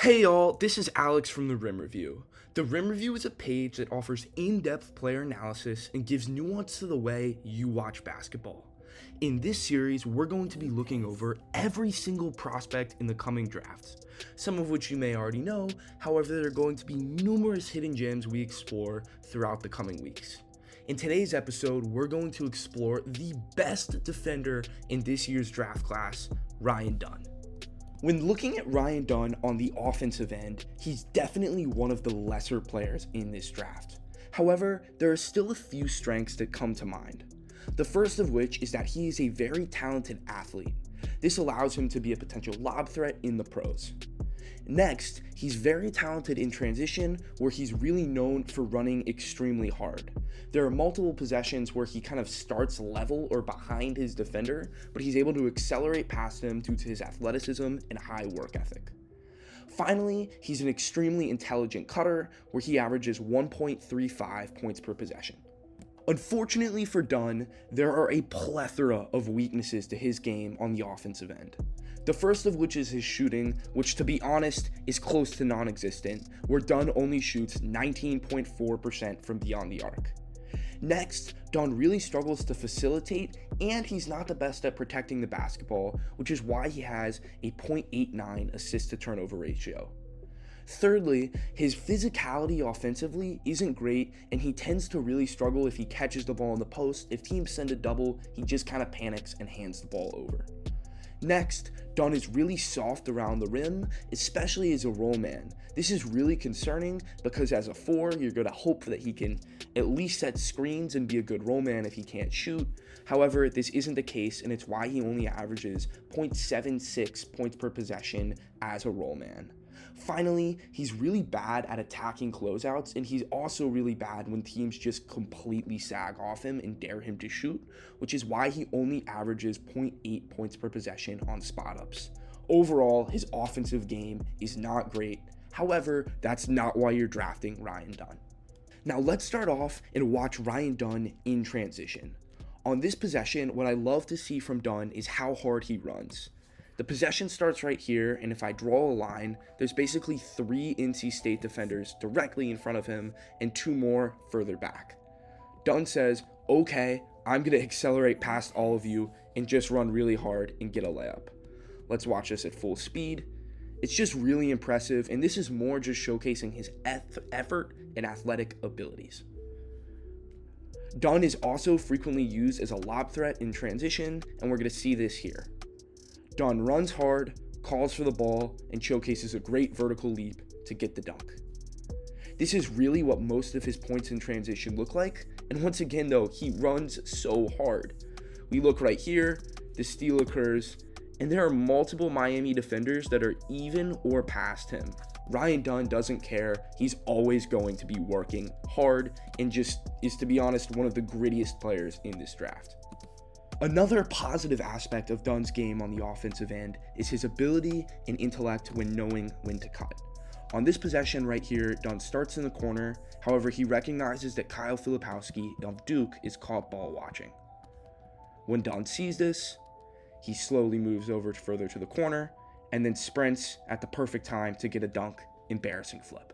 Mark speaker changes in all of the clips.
Speaker 1: Hey y'all, this is Alex from the Rim Review. The Rim Review is a page that offers in-depth player analysis and gives nuance to the way you watch basketball. In this series, we're going to be looking over every single prospect in the coming drafts, some of which you may already know, however there are going to be numerous hidden gems we explore throughout the coming weeks. In today's episode, we're going to explore the best defender in this year's draft class, Ryan Dunn. When looking at Ryan Dunn on the offensive end, he's definitely one of the lesser players in this draft. However, there are still a few strengths that come to mind. The first of which is that he is a very talented athlete. This allows him to be a potential lob threat in the pros. Next, he's very talented in transition, where he's really known for running extremely hard. There are multiple possessions where he kind of starts level or behind his defender, but he's able to accelerate past him due to his athleticism and high work ethic. Finally, he's an extremely intelligent cutter, where he averages 1.35 points per possession. Unfortunately for Dunn, there are a plethora of weaknesses to his game on the offensive end. The first of which is his shooting, which to be honest is close to non-existent, where Dunn only shoots 19.4% from beyond the arc. Next, Dunn really struggles to facilitate, and he's not the best at protecting the basketball, which is why he has a 0.89 assist to turnover ratio. Thirdly, his physicality offensively isn't great, and he tends to really struggle if he catches the ball in the post. If teams send a double, he just kind of panics and hands the ball over. Next, Dunn is really soft around the rim, especially as a roll man. This is really concerning because as a 4, you're going to hope that he can at least set screens and be a good roll man if he can't shoot. However, this isn't the case, and it's why he only averages 0.76 points per possession as a roll man. Finally, he's really bad at attacking closeouts, and he's also really bad when teams just completely sag off him and dare him to shoot, which is why he only averages 0.8 points per possession on spot ups. Overall, his offensive game is not great. However, that's not why you're drafting Ryan Dunn. Now let's start off and watch Ryan Dunn in transition. On this possession, what I love to see from Dunn is how hard he runs. The possession starts right here, and if I draw a line, there's basically 3 NC State defenders directly in front of him and 2 more further back. Dunn says, okay, I'm going to accelerate past all of you and just run really hard and get a layup. Let's watch this at full speed. It's just really impressive, and this is more just showcasing his effort and athletic abilities. Dunn is also frequently used as a lob threat in transition, and we're going to see this here. Dunn runs hard, calls for the ball, and showcases a great vertical leap to get the dunk. This is really what most of his points in transition look like, and once again though, he runs so hard. We look right here, the steal occurs, and there are multiple Miami defenders that are even or past him. Ryan Dunn doesn't care, he's always going to be working hard, and just is, to be honest, one of the grittiest players in this draft. Another positive aspect of Dunn's game on the offensive end is his ability and intellect when knowing when to cut. On this possession right here, Dunn starts in the corner, however he recognizes that Kyle Filipowski of Duke is caught ball watching. When Dunn sees this, he slowly moves over further to the corner and then sprints at the perfect time to get a dunk, embarrassing flip.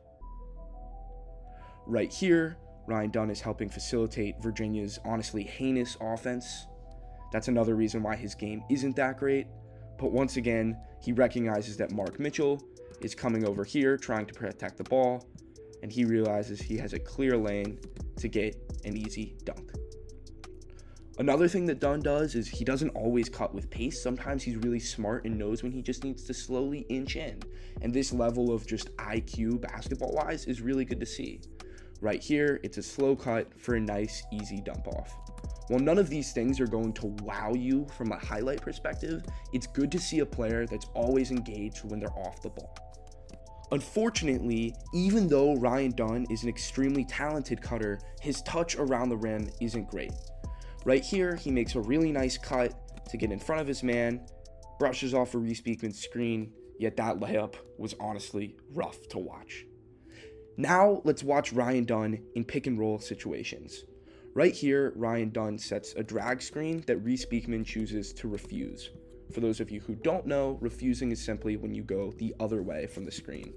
Speaker 1: Right here, Ryan Dunn is helping facilitate Virginia's honestly heinous offense. That's another reason why his game isn't that great, but once again, he recognizes that Mark Mitchell is coming over here trying to protect the ball, and he realizes he has a clear lane to get an easy dunk. Another thing that Dunn does is he doesn't always cut with pace. Sometimes he's really smart and knows when he just needs to slowly inch in, and this level of just IQ basketball-wise is really good to see. Right here, it's a slow cut for a nice, easy dump off. While none of these things are going to wow you from a highlight perspective, it's good to see a player that's always engaged when they're off the ball. Unfortunately, even though Ryan Dunn is an extremely talented cutter, his touch around the rim isn't great. Right here, he makes a really nice cut to get in front of his man, brushes off a Reese Beekman screen, yet that layup was honestly rough to watch. Now, let's watch Ryan Dunn in pick and roll situations. Right here, Ryan Dunn sets a drag screen that Reese Beekman chooses to refuse. For those of you who don't know, refusing is simply when you go the other way from the screen.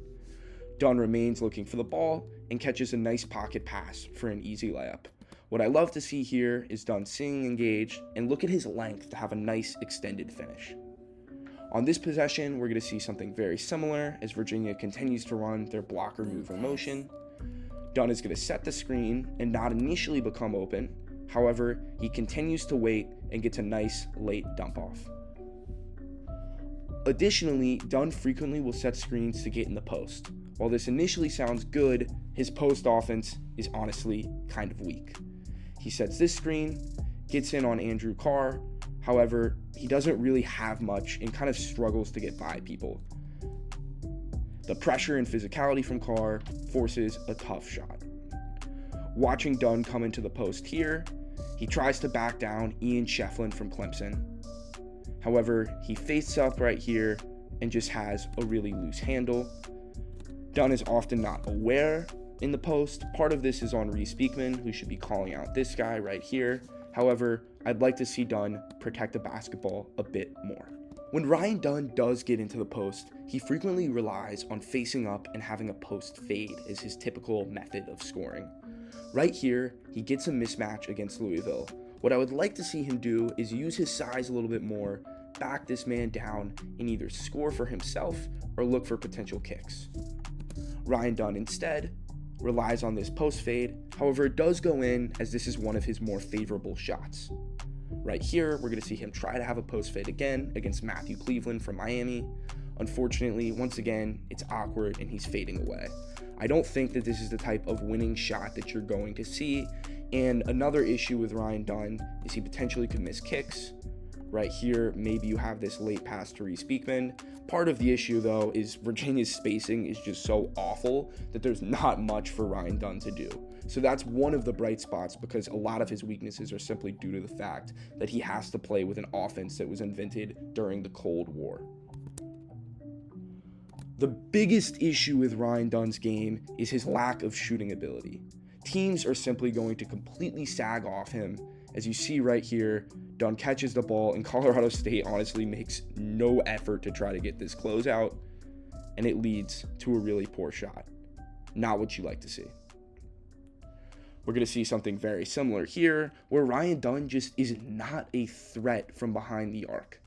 Speaker 1: Dunn remains looking for the ball and catches a nice pocket pass for an easy layup. What I love to see here is Dunn staying engaged, and look at his length to have a nice extended finish. On this possession, we're going to see something very similar as Virginia continues to run their blocker mover motion. Dunn is going to set the screen and not initially become open. However, he continues to wait and gets a nice late dump off. Additionally, Dunn frequently will set screens to get in the post. While this initially sounds good, his post offense is honestly kind of weak. He sets this screen, gets in on Andrew Carr. However, he doesn't really have much and kind of struggles to get by people. The pressure and physicality from Carr forces a tough shot. Watching Dunn come into the post here, he tries to back down Ian Shefflin from Clemson. However, he faces up right here and just has a really loose handle. Dunn is often not aware in the post. Part of this is on Reese Beekman, who should be calling out this guy right here. However, I'd like to see Dunn protect the basketball a bit more. When Ryan Dunn does get into the post, he frequently relies on facing up and having a post fade as his typical method of scoring. Right here, he gets a mismatch against Louisville. What I would like to see him do is use his size a little bit more, back this man down, and either score for himself or look for potential kicks. Ryan Dunn instead relies on this post fade. However, it does go in as this is one of his more favorable shots. Right here, we're going to see him try to have a post fade again against Matthew Cleveland from Miami. Unfortunately, once again, it's awkward and he's fading away. I don't think that this is the type of winning shot that you're going to see. And another issue with Ryan Dunn is he potentially could miss kicks. Right here, maybe you have this late pass to Reese Beekman. Part of the issue, though, is Virginia's spacing is just so awful that there's not much for Ryan Dunn to do. So that's one of the bright spots, because a lot of his weaknesses are simply due to the fact that he has to play with an offense that was invented during the Cold War. The biggest issue with Ryan Dunn's game is his lack of shooting ability. Teams are simply going to completely sag off him. As you see right here, Dunn catches the ball, and Colorado State honestly makes no effort to try to get this closeout, and it leads to a really poor shot. Not what you like to see. We're going to see something very similar here, where Ryan Dunn just is not a threat from behind the arc.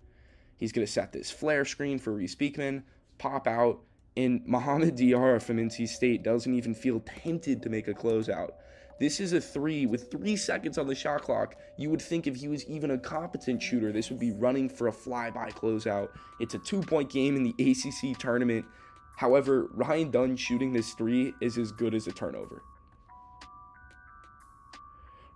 Speaker 1: He's going to set this flare screen for Reese Beekman, pop out, and Mohamed Diarra from NC State doesn't even feel tempted to make a closeout. This is a 3 with 3 seconds on the shot clock. You would think if he was even a competent shooter, this would be running for a flyby closeout. It's a 2-point game in the ACC tournament. However, Ryan Dunn shooting this 3 is as good as a turnover.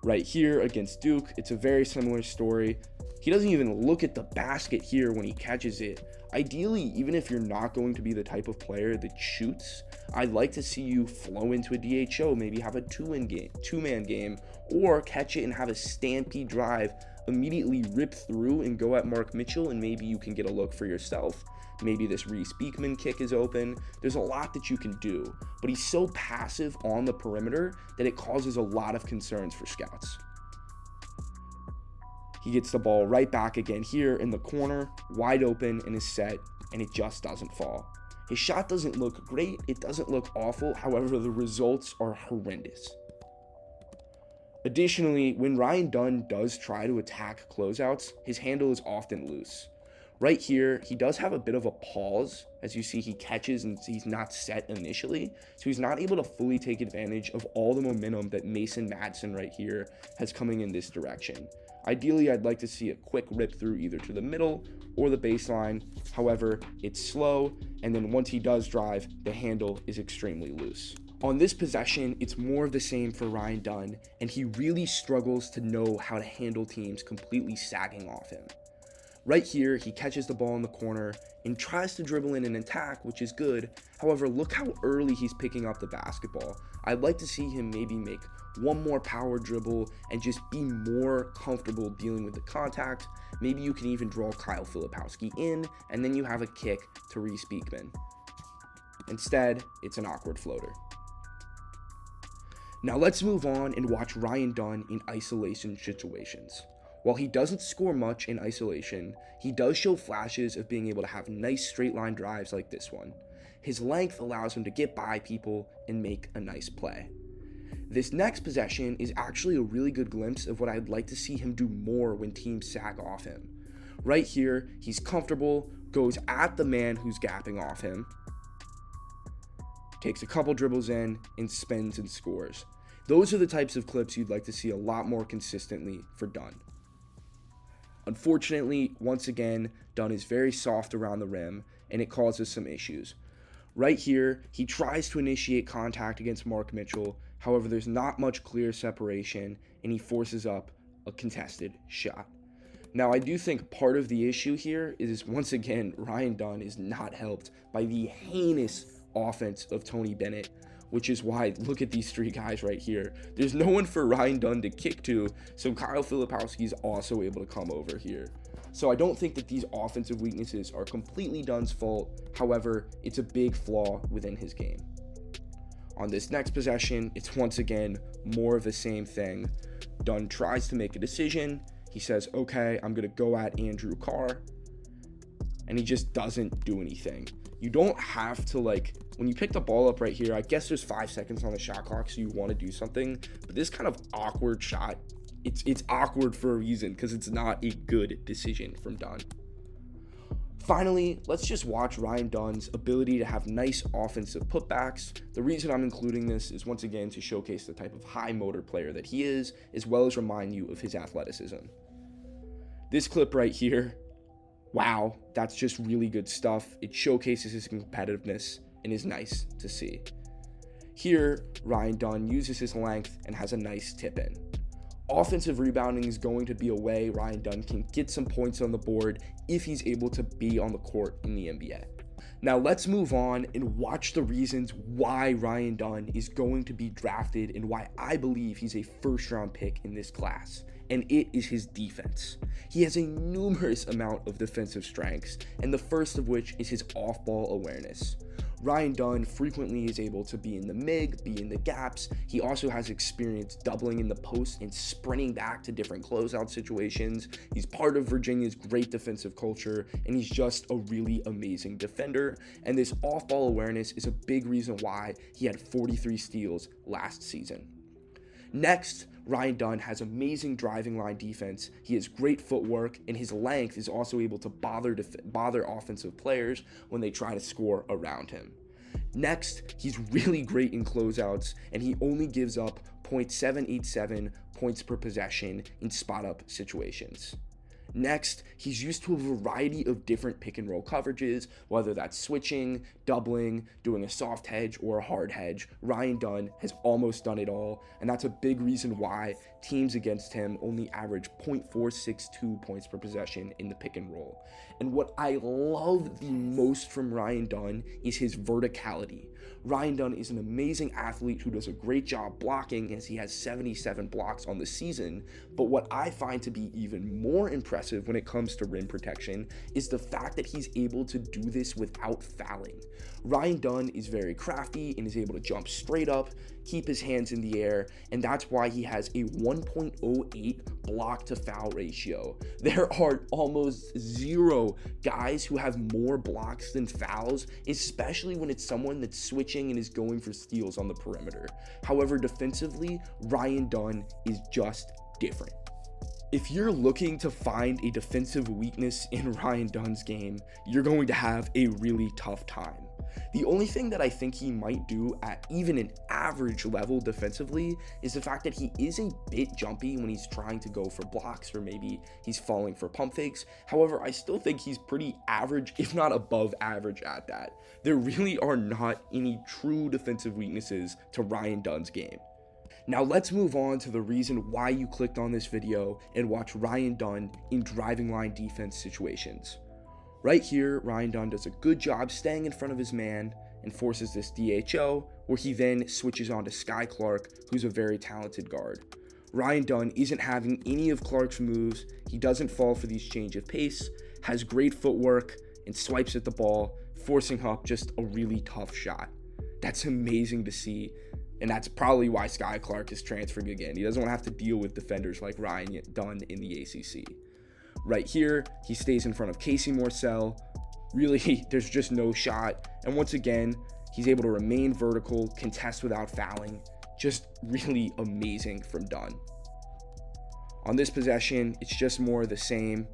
Speaker 1: Right here against Duke, it's a very similar story. He doesn't even look at the basket here when he catches it. Ideally, even if you're not going to be the type of player that shoots, I'd like to see you flow into a DHO, maybe have a two-man game, or catch it and have a stampede drive, immediately rip through and go at Mark Mitchell, and maybe you can get a look for yourself. Maybe this Reese Beekman kick is open. There's a lot that you can do, but he's so passive on the perimeter that it causes a lot of concerns for scouts. He gets the ball right back again here in the corner, wide open, and is set, and it just doesn't fall. His shot doesn't look great, it doesn't look awful, however, the results are horrendous. Additionally, when Ryan Dunn does try to attack closeouts, his handle is often loose. Right here, he does have a bit of a pause. As you see, he catches and he's not set initially, so he's not able to fully take advantage of all the momentum that Mason Madsen right here has coming in this direction. Ideally, I'd like to see a quick rip through either to the middle or the baseline. However, it's slow, and then once he does drive, the handle is extremely loose. On this possession, it's more of the same for Ryan Dunn, and he really struggles to know how to handle teams completely sagging off him. Right here, he catches the ball in the corner and tries to dribble in an attack, which is good. However, look how early he's picking up the basketball. I'd like to see him maybe make one more power dribble and just be more comfortable dealing with the contact. Maybe you can even draw Kyle Filipowski in, and then you have a kick to Reese Beekman. Instead, it's an awkward floater. Now let's move on and watch Ryan Dunn in isolation situations. While he doesn't score much in isolation, he does show flashes of being able to have nice straight line drives like this one. His length allows him to get by people and make a nice play. This next possession is actually a really good glimpse of what I'd like to see him do more when teams sag off him. Right here, he's comfortable, goes at the man who's gapping off him, takes a couple dribbles in, and spins and scores. Those are the types of clips you'd like to see a lot more consistently for Dunn. Unfortunately, once again, Dunn is very soft around the rim, and it causes some issues. Right here, he tries to initiate contact against Mark Mitchell, however there's not much clear separation, and he forces up a contested shot. Now, I do think part of the issue here is, once again, Ryan Dunn is not helped by the heinous offense of Tony Bennett, which is why, look at these three guys right here. There's no one for Ryan Dunn to kick to, so Kyle Filipowski is also able to come over here. So I don't think that these offensive weaknesses are completely Dunn's fault. However, it's a big flaw within his game. On this next possession, it's once again more of the same thing. Dunn tries to make a decision. He says, okay, I'm going to go at Andrew Carr, and he just doesn't do anything. You don't have to, when you pick the ball up right here, I guess there's 5 seconds on the shot clock, so you want to do something, but this kind of awkward shot, it's awkward for a reason, because it's not a good decision from Dunn. Finally, let's just watch Ryan Dunn's ability to have nice offensive putbacks. The reason I'm including this is, once again, to showcase the type of high motor player that he is, as well as remind you of his athleticism. This clip right here, wow, that's just really good stuff. It showcases his competitiveness and is nice to see. Here, Ryan Dunn uses his length and has a nice tip in. Offensive rebounding is going to be a way Ryan Dunn can get some points on the board if he's able to be on the court in the NBA. Now let's move on and watch the reasons why Ryan Dunn is going to be drafted and why I believe he's a first-round pick in this class. And it is his defense. He has a numerous amount of defensive strengths, and the first of which is his off-ball awareness. Ryan Dunn frequently is able to be in the MIG, be in the gaps. He also has experience doubling in the post and sprinting back to different closeout situations. He's part of Virginia's great defensive culture, and he's just a really amazing defender. And this off-ball awareness is a big reason why he had 43 steals last season. Next, Ryan Dunn has amazing driving line defense. He has great footwork, and his length is also able to bother offensive players when they try to score around him. Next, he's really great in closeouts, and he only gives up 0.787 points per possession in spot-up situations. Next, he's used to a variety of different pick and roll coverages, whether that's switching, doubling, doing a soft hedge, or a hard hedge. Ryan Dunn has almost done it all, and that's a big reason why teams against him only average 0.462 points per possession in the pick and roll. And what I love the most from Ryan Dunn is his verticality. Ryan Dunn is an amazing athlete who does a great job blocking, as he has 77 blocks on the season, but what I find to be even more impressive when it comes to rim protection is the fact that he's able to do this without fouling. Ryan Dunn is very crafty and is able to jump straight up, keep his hands in the air, and that's why he has a 1.08 block to foul ratio. There are almost zero guys who have more blocks than fouls, especially when it's someone that's switching and is going for steals on the perimeter. However, defensively, Ryan Dunn is just different. If you're looking to find a defensive weakness in Ryan Dunn's game, you're going to have a really tough time. The only thing that I think he might do at even an average level defensively is the fact that he is a bit jumpy when he's trying to go for blocks, or maybe he's falling for pump fakes. However, I still think he's pretty average, if not above average at that. There really are not any true defensive weaknesses to Ryan Dunn's game. Now let's move on to the reason why you clicked on this video and watch Ryan Dunn in driving line defense situations. Right here, Ryan Dunn does a good job staying in front of his man and forces this DHO, where he then switches on to Sky Clark, who's a very talented guard. Ryan Dunn isn't having any of Clark's moves. He doesn't fall for these change of pace, has great footwork, and swipes at the ball, forcing up just a really tough shot. That's amazing to see. And that's probably why Sky Clark is transferring again. He doesn't want to have to deal with defenders like Ryan Dunn in the ACC. Right here, he stays in front of Casey Morcell. Really, there's just no shot. And once again, he's able to remain vertical, contest without fouling. Just really amazing from Dunn. On this possession, it's just more of the same.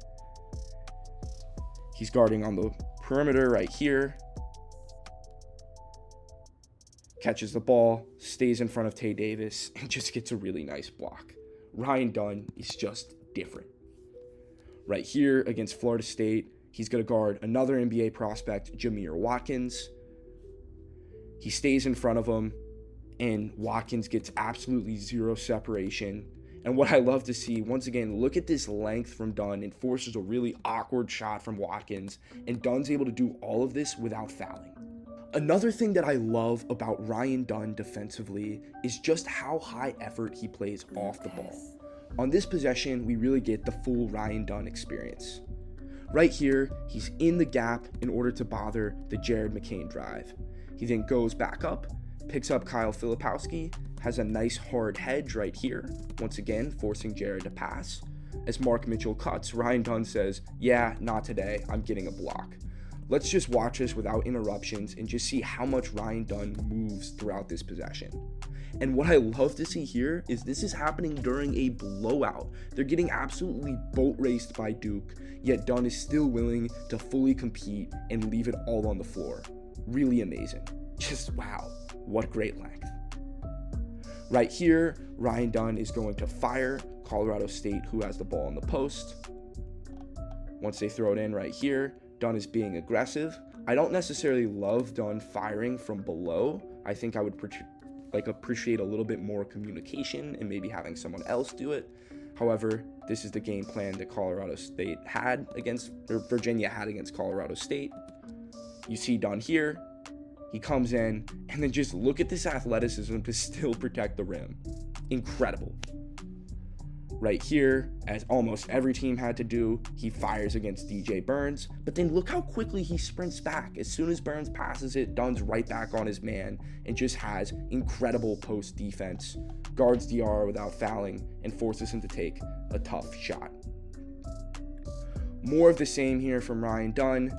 Speaker 1: He's guarding on the perimeter right here. Catches the ball, stays in front of Tay Davis, and just gets a really nice block. Ryan Dunn is just different. Right here against Florida State, he's going to guard another NBA prospect, Jamir Watkins. He stays in front of him, and Watkins gets absolutely zero separation. And what I love to see, once again, look at this length from Dunn and forces a really awkward shot from Watkins, and Dunn's able to do all of this without fouling. Another thing that I love about Ryan Dunn defensively is just how high effort he plays off the ball. On this possession, we really get the full Ryan Dunn experience. Right here, he's in the gap in order to bother the Jared McCain drive. He then goes back up, picks up Kyle Filipowski, has a nice hard hedge right here, once again forcing Jared to pass. As Mark Mitchell cuts, Ryan Dunn says, "Yeah, not today, I'm getting a block." Let's just watch this without interruptions and just see how much Ryan Dunn moves throughout this possession. And what I love to see here is this is happening during a blowout. They're getting absolutely boat raced by Duke, yet Dunn is still willing to fully compete and leave it all on the floor. Really amazing. Just wow, what great length. Right here, Ryan Dunn is going to fire Colorado State, who has the ball in the post. Once they throw it in right here, Dunn is being aggressive. I don't necessarily love Dunn firing from below. I think I would appreciate a little bit more communication and maybe having someone else do it. However, this is the game plan that Virginia had against Colorado State. You see Dunn here. He comes in, and then just look at this athleticism to still protect the rim. Incredible. Right here, as almost every team had to do, he fires against DJ Burns, but then look how quickly he sprints back. As soon as Burns passes it, Dunn's right back on his man and just has incredible post defense, guards DR without fouling, and forces him to take a tough shot. More of the same here from Ryan Dunn.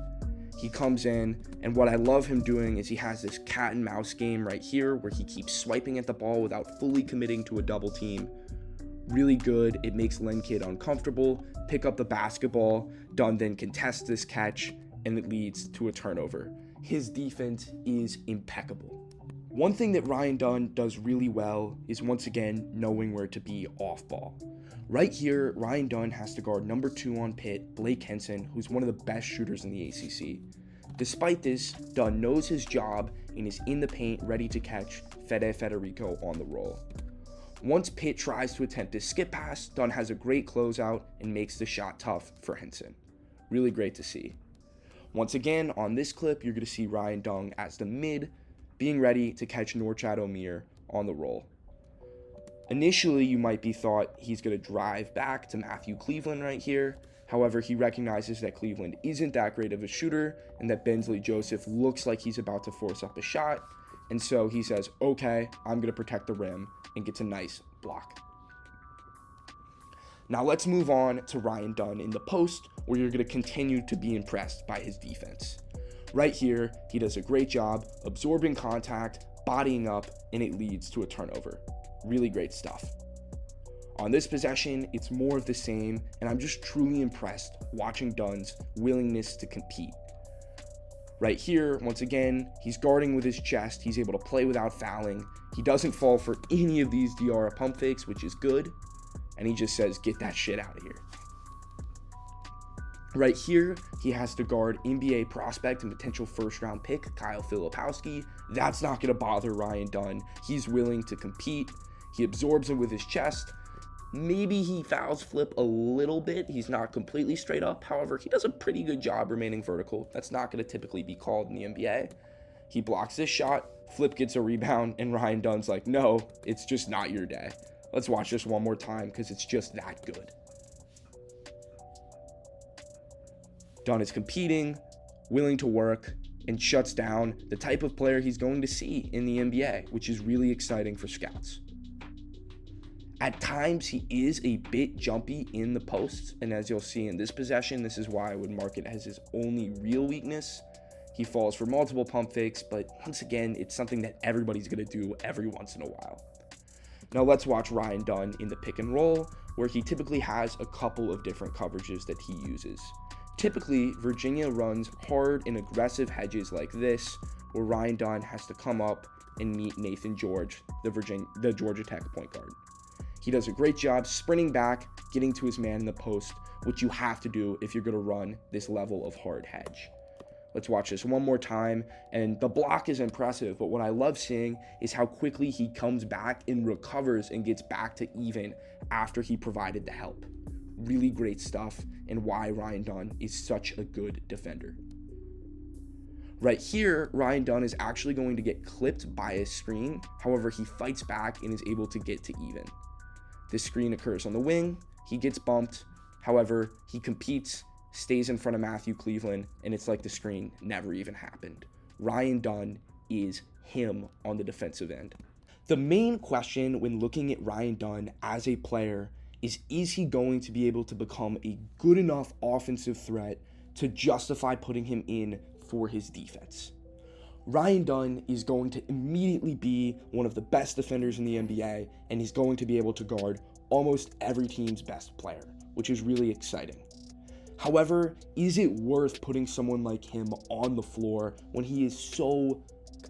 Speaker 1: He comes in, and what I love him doing is he has this cat and mouse game right here where he keeps swiping at the ball without fully committing to a double team. Really good. It makes Len Kidd uncomfortable. Pick up the basketball. Dunn then contests this catch, and it leads to a turnover. His defense is impeccable. One thing that Ryan Dunn does really well is, once again, knowing where to be off ball. Right here, Ryan Dunn has to guard number 2 on Pitt, Blake Henson, who's one of the best shooters in the ACC. Despite this, Dunn knows his job and is in the paint ready to catch Fede Federico on the roll. Once Pitt tries to attempt a skip pass, Dunn has a great closeout and makes the shot tough for Henson. Really great to see. Once again, on this clip, you're going to see Ryan Dunn as the mid, being ready to catch Norchad Omier on the roll. Initially, you might be thought he's going to drive back to Matthew Cleveland right here. However, he recognizes that Cleveland isn't that great of a shooter and that Bensley Joseph looks like he's about to force up a shot. And so he says, okay, I'm going to protect the rim, and gets a nice block. Now let's move on to Ryan Dunn in the post, where you're going to continue to be impressed by his defense. Right here, he does a great job absorbing contact, bodying up, and it leads to a turnover. Really great stuff. On this possession, it's more of the same, and I'm just truly impressed watching Dunn's willingness to compete. Right here, once again, he's guarding with his chest. He's able to play without fouling. He doesn't fall for any of these DR pump fakes, which is good. And he just says, get that shit out of here. Right here, he has to guard NBA prospect and potential first-round pick Kyle Filipowski. That's not going to bother Ryan Dunn. He's willing to compete. He absorbs him with his chest. Maybe he fouls Flip a little bit. He's not completely straight up. However, he does a pretty good job remaining vertical. That's not going to typically be called in the NBA. He blocks this shot. Flip gets a rebound, and Ryan Dunn's like, no, it's just not your day. Let's watch this one more time because it's just that good. Dunn is competing, willing to work, and shuts down the type of player he's going to see in the NBA, which is really exciting for scouts. At times, he is a bit jumpy in the posts, and as you'll see in this possession, this is why I would mark it as his only real weakness. He falls for multiple pump fakes, but once again, it's something that everybody's going to do every once in a while. Now let's watch Ryan Dunn in the pick and roll, where he typically has a couple of different coverages that he uses. Typically, Virginia runs hard and aggressive hedges like this, where Ryan Dunn has to come up and meet Nathan George, the Georgia Tech point guard. He does a great job sprinting back, getting to his man in the post, which you have to do if you're going to run this level of hard hedge. Let's watch this one more time, and the block is impressive, but what I love seeing is how quickly he comes back and recovers and gets back to even after he provided the help. Really great stuff, and why Ryan Dunn is such a good defender. Right here, Ryan Dunn is actually going to get clipped by a screen. However, he fights back and is able to get to even. This screen occurs on the wing. He gets bumped. However, he competes, stays in front of Matthew Cleveland, and it's like the screen never even happened. Ryan Dunn is him on the defensive end. The main question when looking at Ryan Dunn as a player is he going to be able to become a good enough offensive threat to justify putting him in for his defense? Ryan Dunn is going to immediately be one of the best defenders in the NBA, and he's going to be able to guard almost every team's best player, which is really exciting. However, is it worth putting someone like him on the floor when he is so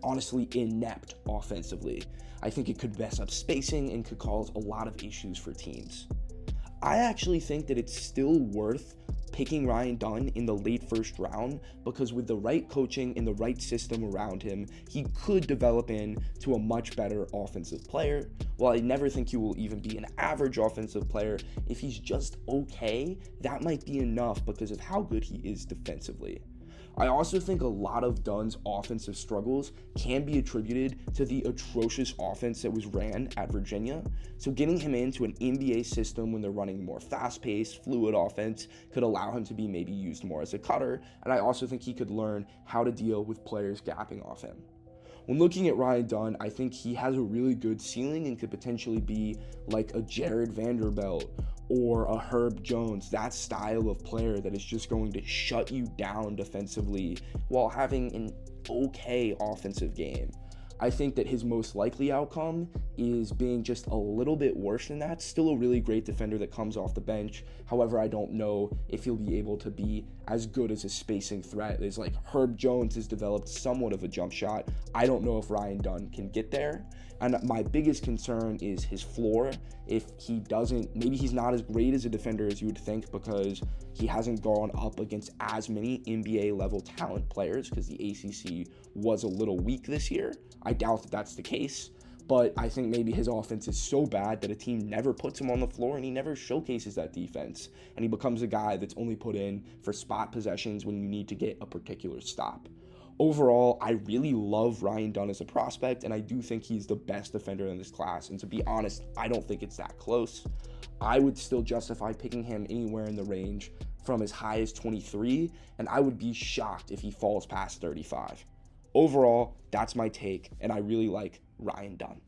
Speaker 1: honestly inept offensively? I think it could mess up spacing and could cause a lot of issues for teams. I actually think that it's still worth picking Ryan Dunn in the late first round, because with the right coaching and the right system around him, he could develop into a much better offensive player. While I never think he will even be an average offensive player, if he's just okay, that might be enough because of how good he is defensively. I also think a lot of Dunn's offensive struggles can be attributed to the atrocious offense that was ran at Virginia. So getting him into an NBA system when they're running more fast-paced, fluid offense could allow him to be maybe used more as a cutter. And I also think he could learn how to deal with players gapping off him. When looking at Ryan Dunn, I think he has a really good ceiling and could potentially be like a Jared Vanderbilt or a Herb Jones, that style of player that is just going to shut you down defensively while having an okay offensive game. I think that his most likely outcome is being just a little bit worse than that. Still a really great defender that comes off the bench. However, I don't know if he'll be able to be as good as a spacing threat as like Herb Jones has developed somewhat of a jump shot. I don't know if Ryan Dunn can get there. And my biggest concern is his floor. If he doesn't, maybe he's not as great as a defender as you would think because he hasn't gone up against as many NBA level talent players because the ACC was a little weak this year. I doubt that that's the case, but I think maybe his offense is so bad that a team never puts him on the floor and he never showcases that defense. And he becomes a guy that's only put in for spot possessions when you need to get a particular stop. Overall, I really love Ryan Dunn as a prospect, and I do think he's the best defender in this class. And to be honest, I don't think it's that close. I would still justify picking him anywhere in the range from as high as 23, and I would be shocked if he falls past 35. Overall, that's my take, and I really like Ryan Dunn.